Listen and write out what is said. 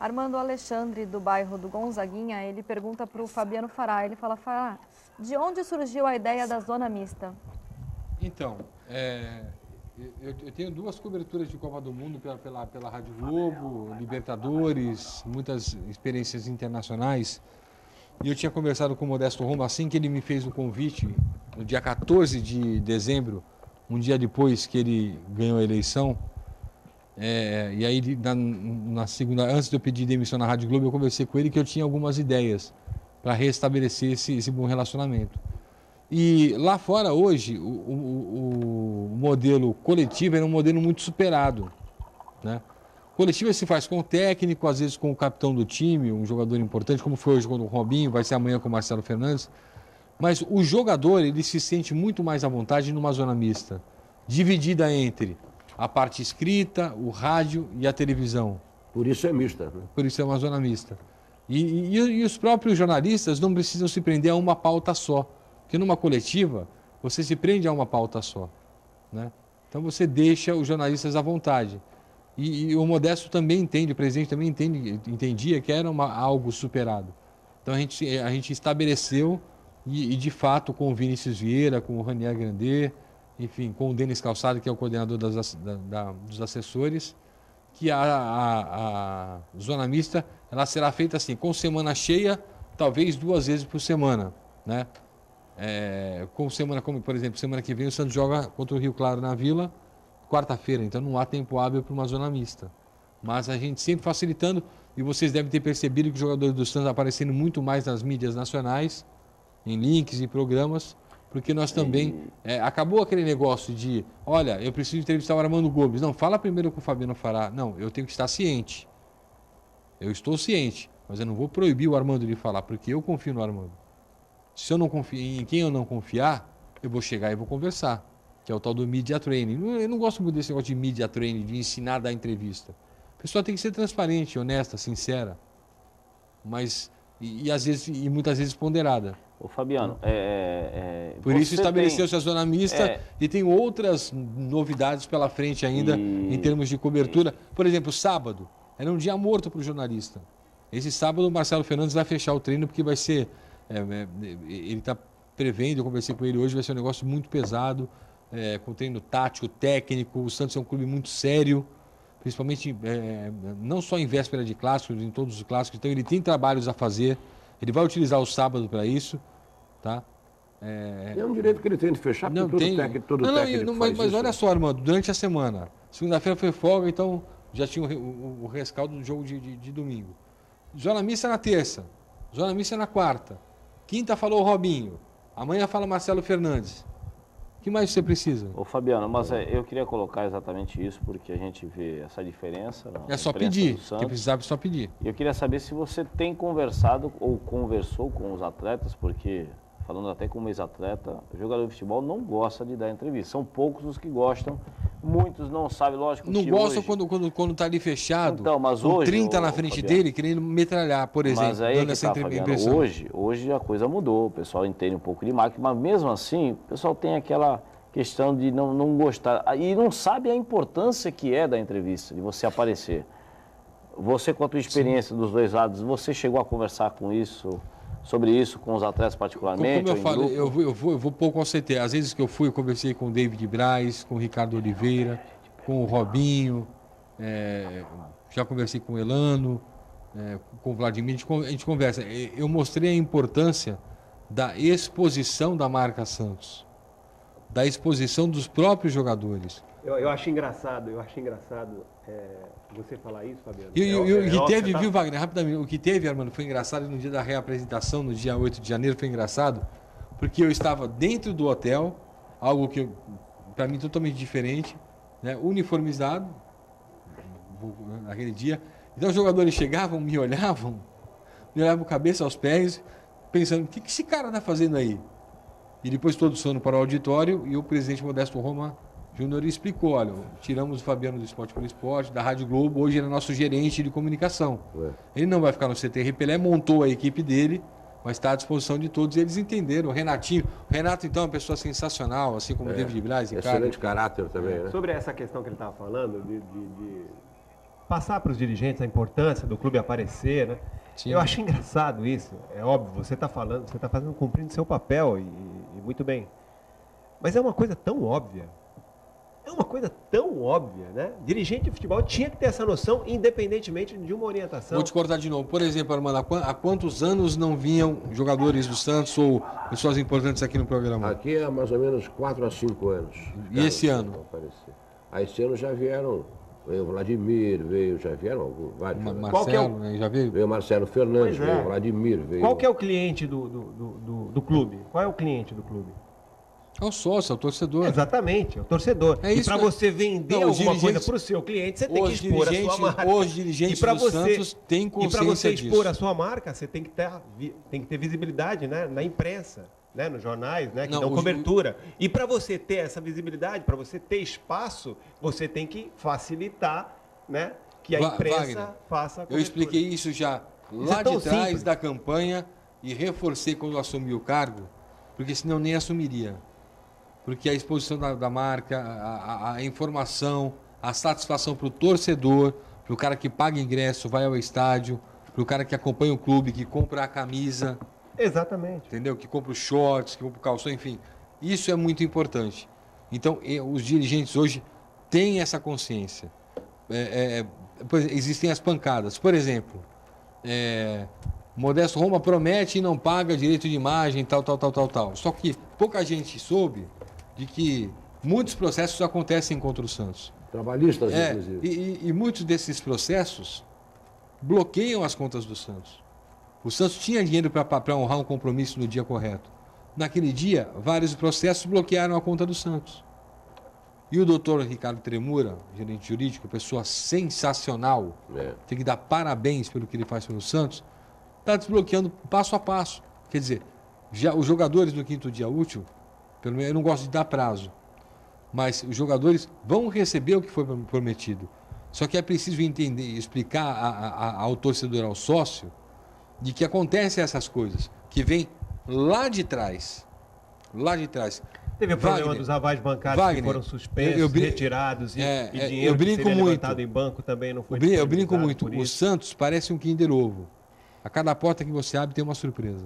Armando Alexandre, do bairro do Gonzaguinha, ele pergunta para o Fabiano Fará. Ele fala, Fará, de onde surgiu a ideia da zona mista? Então, eu tenho 2 coberturas de Copa do Mundo pela Rádio Globo, Libertadores, muitas experiências internacionais. E eu tinha conversado com o Modesto Roma assim que ele me fez o convite, no dia 14 de dezembro, um dia depois que ele ganhou a eleição. E aí, na segunda, antes de eu pedir demissão na Rádio Globo, eu conversei com ele que eu tinha algumas ideias para restabelecer esse bom relacionamento. E lá fora, hoje, o modelo coletivo era um modelo muito superado, né? Coletiva se faz com o técnico, às vezes com o capitão do time, um jogador importante, como foi hoje com o Robinho, vai ser amanhã com o Marcelo Fernandes. Mas o jogador, ele se sente muito mais à vontade numa zona mista, dividida entre a parte escrita, o rádio e a televisão. Por isso é mista, né? Por isso é uma zona mista. E os próprios jornalistas não precisam se prender a uma pauta só. Porque numa coletiva, você se prende a uma pauta só, né? Então você deixa os jornalistas à vontade. E o Modesto também entende, o presidente também entendia que era algo superado. Então a gente estabeleceu, e de fato com o Vinícius Vieira, com o Ranier Grandet, enfim, com o Denis Calçado, que é o coordenador dos assessores, que a zona mista ela será feita assim, com semana cheia, talvez 2 vezes por semana, né? Com semana, como por exemplo, semana que vem o Santos joga contra o Rio Claro na Vila, quarta-feira, então não há tempo hábil para uma zona mista. Mas a gente sempre facilitando, e vocês devem ter percebido que os jogadores do Santos aparecendo muito mais nas mídias nacionais, em links e programas, porque nós também... acabou aquele negócio de, olha, eu preciso entrevistar o Armando Gomes. Não, fala primeiro com o Fabiano Fará. Não, eu tenho que estar ciente. Eu estou ciente, mas eu não vou proibir o Armando de falar, porque eu confio no Armando. Se eu não confio em quem eu não confiar, eu vou chegar e vou conversar, que é o tal do media training. Eu não gosto muito desse negócio de media training, de ensinar a dar entrevista. A pessoa tem que ser transparente, honesta, sincera, mas às vezes, e muitas vezes ponderada. Ô Fabiano, por isso estabeleceu-se a zona mista e tem outras novidades pela frente ainda em termos de cobertura. Por exemplo, sábado era um dia morto para o jornalista. Esse sábado o Marcelo Fernandes vai fechar o treino porque vai ser... ele está prevendo, eu conversei com ele hoje, vai ser um negócio muito pesado, com treino tático, técnico. O Santos é um clube muito sério, principalmente não só em véspera de clássicos, em todos os clássicos. Então ele tem trabalhos a fazer, ele vai utilizar o sábado para isso, tá? É um direito que ele tem de fechar, porque todo técnico faz mas isso. olha só, Armando, durante a semana, segunda-feira foi folga, então já tinha o rescaldo do jogo de domingo. Zona mista na terça, zona mista na quarta. Quinta falou o Robinho. Amanhã fala Marcelo Fernandes. O que mais você precisa? Ô Fabiano, mas eu queria colocar exatamente isso, porque a gente vê essa diferença. É só pedir. Quem precisar é só pedir. E eu queria saber se você tem conversado ou conversou com os atletas, porque, falando até como ex-atleta, o jogador de futebol não gosta de dar entrevista. São poucos os que gostam. Muitos não sabem, lógico. Não gostam quando está ali fechado, então, mas com hoje, 30 na frente dele, querendo metralhar, por exemplo, mas aí dando essa impressão. Hoje a coisa mudou, o pessoal entende um pouco de marketing, mas mesmo assim, o pessoal tem aquela questão de não gostar, e não sabe a importância que é da entrevista, de você aparecer. Você, com a tua experiência dos dois lados, você chegou a conversar sobre isso com os atletas particularmente? Como eu falei, eu vou pouco ao CT. Às vezes que eu fui, eu conversei com o David Braz, com o Ricardo Oliveira, com o Robinho, já conversei com o Elano, com o Vladimir, a gente conversa. Eu mostrei a importância da exposição da marca Santos, da exposição dos próprios jogadores. Eu acho engraçado você falar isso, Fabiano. O que teve, viu, Wagner, rapidamente, o que teve, Armando, foi engraçado no dia da reapresentação, no dia 8 de janeiro, foi engraçado, porque eu estava dentro do hotel, algo que, para mim, totalmente diferente, né, uniformizado, naquele dia. Então, os jogadores chegavam, me olhavam cabeça aos pés, pensando, o que esse cara está fazendo aí? E depois todos foram para o auditório e o presidente Modesto Roma Júnior explicou, olha, tiramos o Fabiano do Esporte pelo Esporte, da Rádio Globo, hoje ele é nosso gerente de comunicação. Ele não vai ficar no CT Pelé, montou a equipe dele, mas está à disposição de todos e eles entenderam. O Renato, então, é uma pessoa sensacional, assim como o David Braz. Excelente caráter também, né? Sobre essa questão que ele estava falando, passar para os dirigentes a importância do clube aparecer, né? Sim. Eu acho engraçado isso. É óbvio, você está cumprindo seu papel e muito bem. Mas é uma coisa tão óbvia. É uma coisa tão óbvia, né? Dirigente de futebol tinha que ter essa noção, independentemente de uma orientação. Vou te cortar de novo. Por exemplo, Armando, há quantos anos não vinham jogadores do Santos ou pessoas importantes aqui no programa? Aqui há mais ou menos 4 a 5 anos. E esse ano? Aí esse ano já vieram, veio o Vladimir, já vieram vários. Marcelo, né? Já veio? Veio o Marcelo Fernandes, Pois é. veio o Vladimir, veio... Qual que é o cliente do clube? Qual é o cliente do clube? É o sócio, é o torcedor. Exatamente, é o torcedor. É E isso, para né? você vender Não, os alguma coisa dirigentes- para o seu cliente, você tem que Os expor a sua marca. dirigentes E pra do Santos têm E para você consciência expor disso. a sua marca, você tem que ter visibilidade, né, na imprensa, né, nos jornais, né, que Não, dão os- cobertura. E para você ter essa visibilidade, para você ter espaço, você tem que facilitar, né, que a imprensa Wagner, faça a Eu cobertura. expliquei isso já lá é tão de trás simples. da campanha e reforcei quando eu assumi o cargo, porque senão nem assumiria. Porque a exposição da marca, a informação, a satisfação para o torcedor, para o cara que paga ingresso, vai ao estádio, para o cara que acompanha o clube, que compra a camisa, Exatamente. entendeu? Que compra os shorts, que compra o calção, enfim. Isso é muito importante. Então, os dirigentes hoje têm essa consciência. Existem as pancadas. Por exemplo, Modesto Roma promete e não paga direito de imagem, tal. Só que pouca gente soube de que muitos processos acontecem contra o Santos. Trabalhistas, inclusive. E muitos desses processos bloqueiam as contas do Santos. O Santos tinha dinheiro para honrar um compromisso no dia correto. Naquele dia, vários processos bloquearam a conta do Santos. E o doutor Ricardo Tremura, gerente jurídico, pessoa sensacional, tem que dar parabéns pelo que ele faz pelo Santos, está desbloqueando passo a passo. Quer dizer, já os jogadores no quinto dia útil, pelo menos eu não gosto de dar prazo, mas os jogadores vão receber o que foi prometido. Só que é preciso entender, explicar ao torcedor, ao sócio, de que acontecem essas coisas, que vem lá de trás. Lá de trás. Teve o problema Wagner, dos avais bancários que foram suspensos, retirados, e dinheiro eu brinco que seria muito. levantado em banco também não foi Eu brinco disponibilizado muito. por O isso. Santos parece um Kinder Ovo. A cada porta que você abre tem uma surpresa.